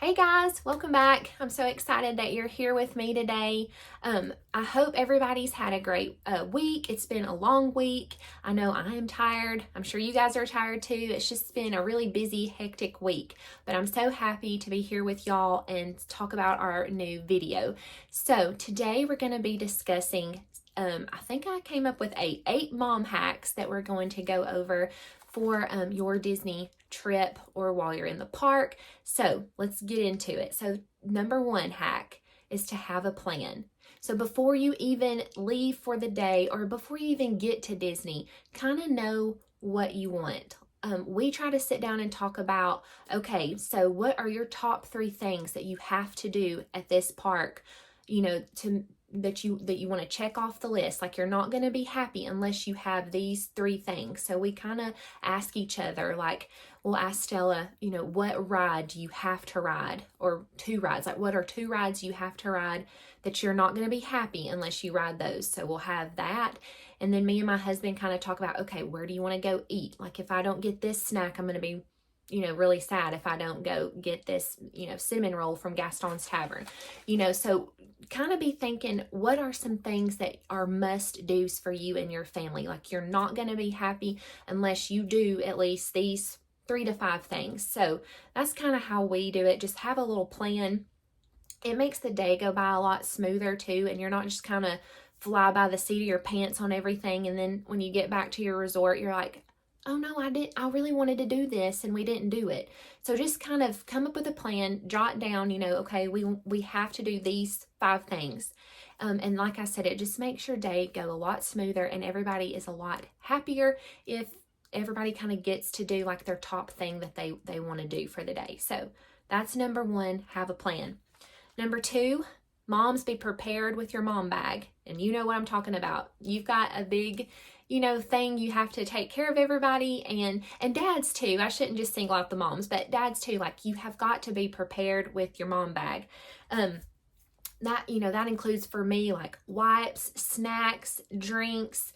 Hey guys, welcome back. I'm so excited that you're here with me today. I hope everybody's had a great week. It's been a long week. I know I am tired. I'm sure you guys are tired too. It's just been a really busy, hectic week, but I'm so happy to be here with y'all and talk about our new video. So today we're going to be discussing I think I came up with eight mom hacks that we're going to go over for your Disney trip or while you're in the park. So let's get into it. So number one hack is to have a plan. So before you even leave for the day or before you even get to Disney, kind of know what you want. We try to sit down and talk about, okay, so what are your top 3 things that you have to do at this park, to that you want to check off the list. Like, you're not going to be happy unless you have these 3 things. So we kind of ask each other, like, we'll ask Stella, what ride do you have to ride? Or 2 rides, like what are 2 rides you have to ride that you're not going to be happy unless you ride those? So we'll have that. And then me and my husband kind of talk about, okay, where do you want to go eat? Like, if I don't get this snack, I'm going to be really sad if I don't go get this, cinnamon roll from Gaston's Tavern. So kind of be thinking, what are some things that are must do's for you and your family? Like, you're not going to be happy unless you do at least these 3 to 5 things. So that's kind of how we do it. Just have a little plan. It makes the day go by a lot smoother too, and you're not just kind of fly by the seat of your pants on everything. And then when you get back to your resort, you're like, oh no, I really wanted to do this and we didn't do it. So just kind of come up with a plan, jot down, okay, we have to do these 5 things. And like I said, it just makes your day go a lot smoother and everybody is a lot happier if everybody kind of gets to do like their top thing that they want to do for the day. So that's number 1, have a plan. Number 2, moms, be prepared with your mom bag. And you know what I'm talking about. You've got a big, thing you have to take care of everybody, and dads too. I shouldn't just single out the moms, but dads too. Like, you have got to be prepared with your mom bag. That includes for me, like wipes, snacks, drinks.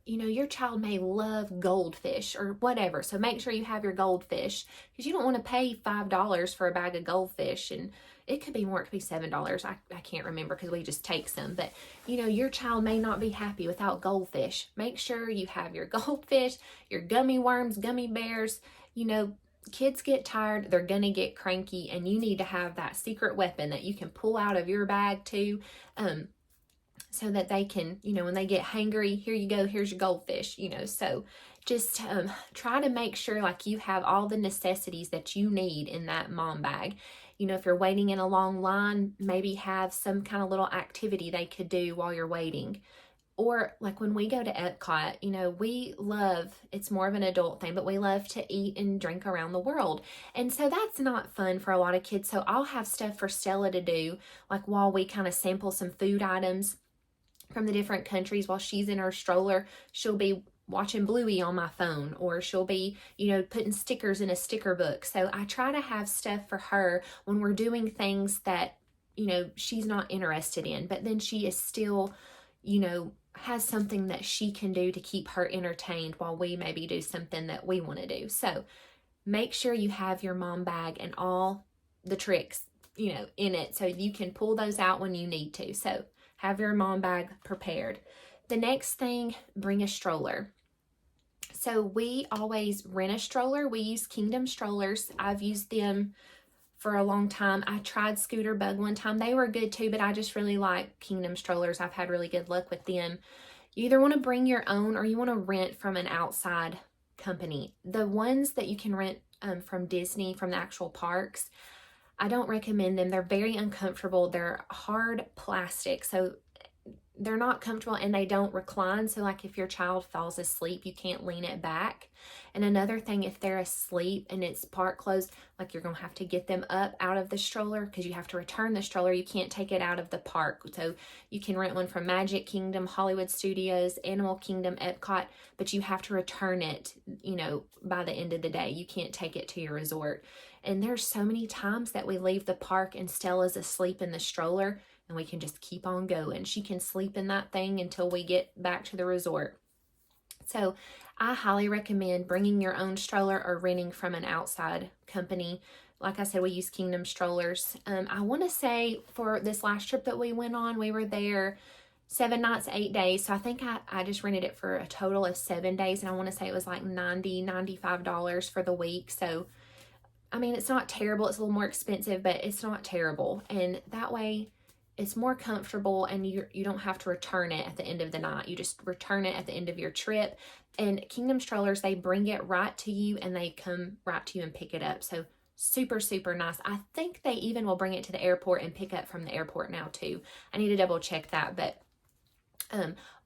Your child may love goldfish or whatever. So make sure you have your goldfish, because you don't want to pay $5 for a bag of goldfish, and it could be more, it could be $7. I can't remember because we just take some. But, your child may not be happy without goldfish. Make sure you have your goldfish, your gummy worms, gummy bears. Kids get tired, they're going to get cranky, and you need to have that secret weapon that you can pull out of your bag too, so that they can, when they get hangry, here you go, here's your goldfish, So just try to make sure like you have all the necessities that you need in that mom bag. If you're waiting in a long line, maybe have some kind of little activity they could do while you're waiting. Or like when we go to Epcot, we love, it's more of an adult thing, but we love to eat and drink around the world. And so that's not fun for a lot of kids. So I'll have stuff for Stella to do, like while we kind of sample some food items from the different countries while she's in her stroller. She'll be watching Bluey on my phone, or she'll be, putting stickers in a sticker book. So I try to have stuff for her when we're doing things that, she's not interested in, but then she is still, has something that she can do to keep her entertained while we maybe do something that we want to do. So make sure you have your mom bag and all the tricks, in it, so you can pull those out when you need to. So have your mom bag prepared. The next thing, bring a stroller. So we always rent a stroller. We use Kingdom strollers. I've used them for a long time. I tried Scooter Bug one time. They were good too, but I just really like Kingdom strollers. I've had really good luck with them. You either want to bring your own or you want to rent from an outside company. The ones that you can rent from Disney, from the actual parks, I don't recommend them. They're very uncomfortable. They're hard plastic, so they're not comfortable, and they don't recline. So like if your child falls asleep, you can't lean it back. And another thing, if they're asleep and it's park closed, like you're going to have to get them up out of the stroller because you have to return the stroller. You can't take it out of the park. So you can rent one from Magic Kingdom, Hollywood Studios, Animal Kingdom, Epcot, but you have to return it, by the end of the day. You can't take it to your resort. And there's so many times that we leave the park and Stella's asleep in the stroller, and we can just keep on going. She can sleep in that thing until we get back to the resort. So I highly recommend bringing your own stroller or renting from an outside company. like I said, we use Kingdom strollers. I want to say for this last trip that we went on, we were there 7 nights, 8 days. So I think I just rented it for a total of 7 days. And I want to say it was like $95 for the week. So, I mean, it's not terrible. It's a little more expensive, but it's not terrible. And that way it's more comfortable, and you don't have to return it at the end of the night. You just return it at the end of your trip. And Kingdom strollers, they bring it right to you and they come right to you and pick it up. So super, super nice. I think they even will bring it to the airport and pick up from the airport now too. I need to double check that, but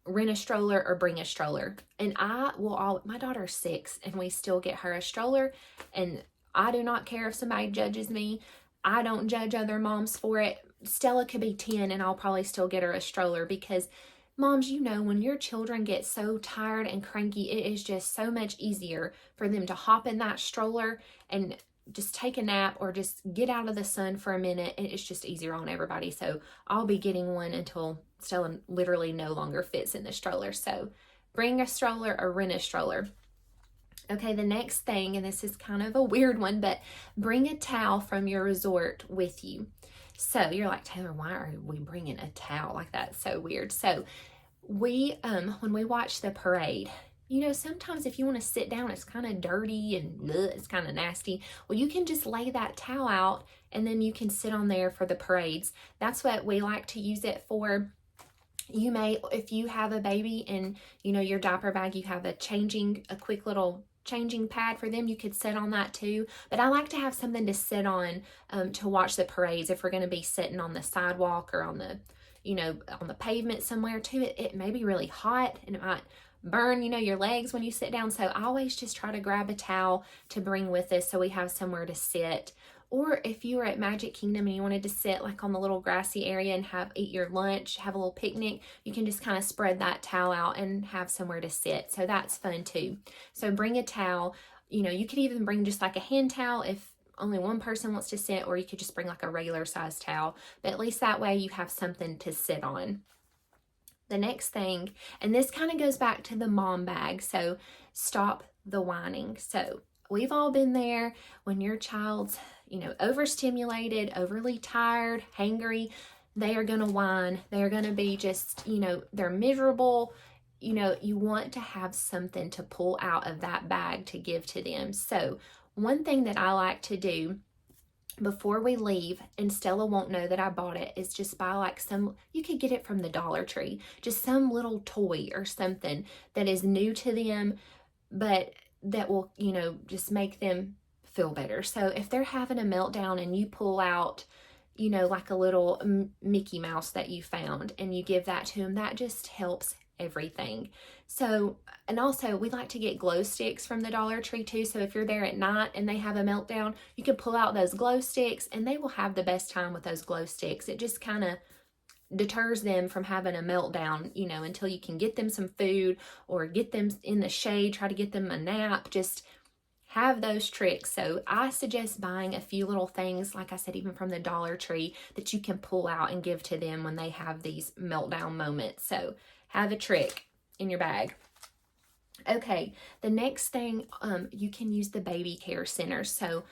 rent a stroller or bring a stroller. And my daughter's 6 and we still get her a stroller, and I do not care if somebody judges me. I don't judge other moms for it. Stella could be 10 and I'll probably still get her a stroller, because moms, when your children get so tired and cranky, it is just so much easier for them to hop in that stroller and just take a nap or just get out of the sun for a minute. And it's just easier on everybody. So I'll be getting one until Stella literally no longer fits in the stroller. So bring a stroller or rent a stroller. Okay, the next thing, and this is kind of a weird one, but bring a towel from your resort with you. So you're like, Taylor, why are we bringing a towel like that? So weird. So we, when we watch the parade, sometimes if you want to sit down, it's kind of dirty and it's kind of nasty. Well, you can just lay that towel out and then you can sit on there for the parades. That's what we like to use it for. You may, if you have a baby and, your diaper bag, you have a quick little changing pad for them, you could sit on that too. But I like to have something to sit on to watch the parades. If we're going to be sitting on the sidewalk or on the on the pavement somewhere too, it may be really hot and it might burn your legs when you sit down. So I always just try to grab a towel to bring with us so we have somewhere to sit. Or if you were at Magic Kingdom and you wanted to sit like on the little grassy area and eat your lunch, have a little picnic, you can just kind of spread that towel out and have somewhere to sit. So that's fun too. So bring a towel. You could even bring just like a hand towel if only one person wants to sit, or you could just bring like a regular size towel. But at least that way you have something to sit on. The next thing, and this kind of goes back to the mom bag. So stop the whining. So we've all been there when your child's overstimulated, overly tired, hangry. They are going to whine. They're going to be just, they're miserable. You want to have something to pull out of that bag to give to them. So one thing that I like to do before we leave, and Stella won't know that I bought it, is just buy like you could get it from the Dollar Tree, just some little toy or something that is new to them, but that will, just make them feel better. So if they're having a meltdown and you pull out, like a little Mickey Mouse that you found and you give that to them, that just helps everything. So, and also we like to get glow sticks from the Dollar Tree too. So if you're there at night and they have a meltdown, you can pull out those glow sticks and they will have the best time with those glow sticks. It just kind of deters them from having a meltdown, until you can get them some food or get them in the shade, try to get them a nap, just have those tricks. So I suggest buying a few little things, like I said, even from the Dollar Tree, that you can pull out and give to them when they have these meltdown moments. So have a trick in your bag. Okay, the next thing, you can use the baby care center. So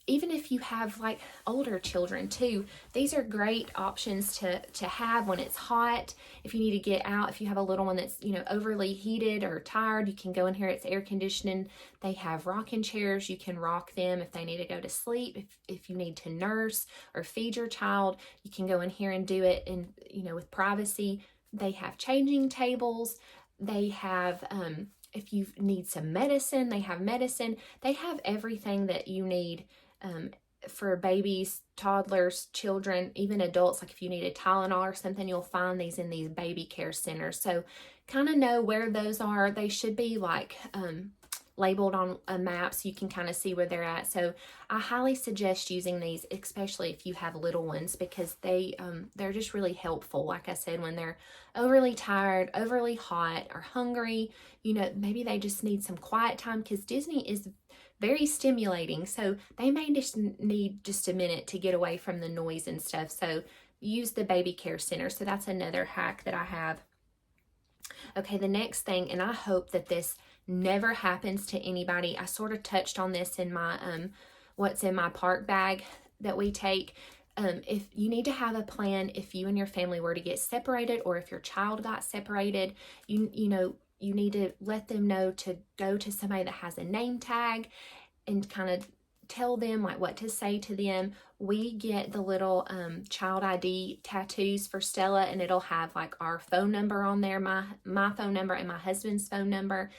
even if you have like older children too, these are great options to have when it's hot. If you need to get out, if you have a little one that's overly heated or tired, you can go in here. It's air conditioning. They have rocking chairs. You can rock them if they need to go to sleep. If you need to nurse or feed your child, you can go in here and do it in with privacy. They have changing tables. They have if you need some medicine, they have medicine. They have everything that you need for babies, toddlers, children, even adults. Like if you need a Tylenol or something, you'll find these in these baby care centers. So kind of know where those are. They should be like labeled on a map so you can kind of see where they're at. So I highly suggest using these, especially if you have little ones, because they're just really helpful. Like I said, when they're overly tired, overly hot, or hungry, maybe they just need some quiet time, because Disney is very stimulating. So they may just need just a minute to get away from the noise and stuff. So use the baby care center. So that's another hack that I have. Okay, the next thing, and I hope that this never happens to anybody. I sort of touched on this in my what's in my park bag that we take. If you need to have a plan, if you and your family were to get separated, or if your child got separated, you know, you need to let them know to go to somebody that has a name tag and kind of tell them like what to say to them. We get the little child ID tattoos for Stella, and it'll have like our phone number on there, my phone number and my husband's phone number.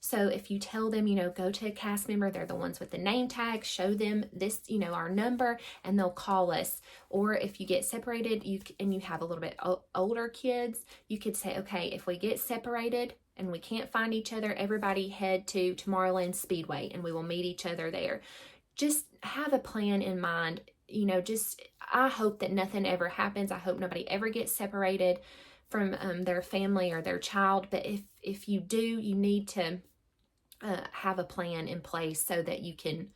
So if you tell them, you know, go to a cast member, they're the ones with the name tag, show them this, you know, our number, and they'll call us. Or if you get separated and you have a little bit older kids, you could say, okay, if we get separated and we can't find each other, everybody head to Tomorrowland Speedway and we will meet each other there. Just have a plan in mind. You know, just, I hope that nothing ever happens. I hope nobody ever gets separated from their family or their child. But if you do, you need to have a plan in place so that you can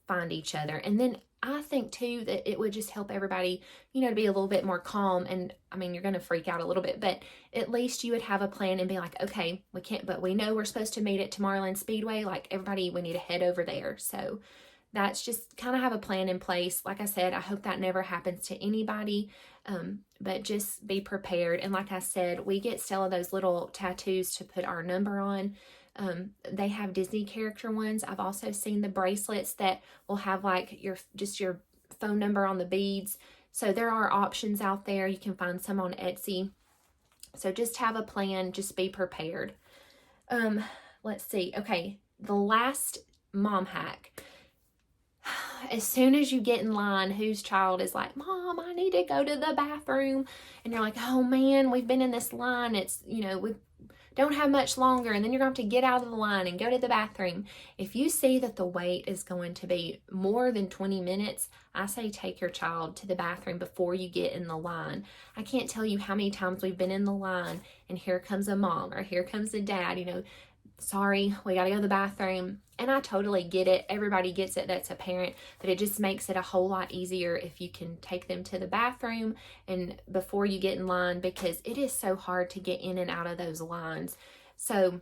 find each other. And then I think too that it would just help everybody, you know, to be a little bit more calm. And I mean, you're going to freak out a little bit, but at least you would have a plan and be like, okay, we can't, but we know we're supposed to meet at Tomorrowland Speedway. Like, everybody, we need to head over there. So that's just kind of have a plan in place. Like I said, I hope that never happens to anybody, but just be prepared. And like I said, we get Stella those little tattoos to put our number on. They have Disney character ones. I've also seen the bracelets that will have like your phone number on the beads. So there are options out there. You can find some on Etsy. So just have a plan, just be prepared. Let's see. Okay, the last mom hack. As soon as you get in line, whose child is like, Mom, I need to go to the bathroom. And you're like, oh man, we've been in this line. It's, you know, we don't have much longer. And then you're going to have to get out of the line and go to the bathroom. If you see that the wait is going to be more than 20 minutes, I say take your child to the bathroom before you get in the line. I can't tell you how many times we've been in the line and here comes a mom or here comes a dad, you know, sorry, we got to go to the bathroom. And I totally get it. Everybody gets it that's a parent, but it just makes it a whole lot easier if you can take them to the bathroom and before you get in line, because it is so hard to get in and out of those lines. So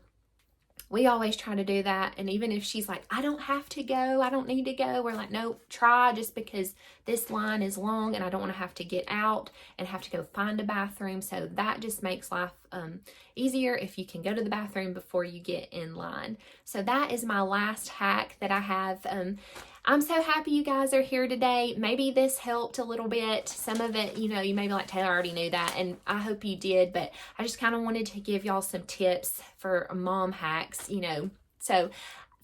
we always try to do that. And even if she's like, I don't have to go, I don't need to go, we're like, no, try, just because this line is long and I don't want to have to get out and have to go find a bathroom. So that just makes life easier if you can go to the bathroom before you get in line. So that is my last hack that I have. I'm so happy you guys are here today. Maybe this helped a little bit. Some of it, you know, you may be like, Taylor, I already knew that, and I hope you did, but I just kind of wanted to give y'all some tips for mom hacks, you know. So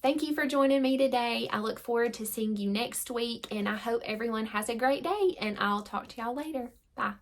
thank you for joining me today. I look forward to seeing you next week, and I hope everyone has a great day, and I'll talk to y'all later. Bye.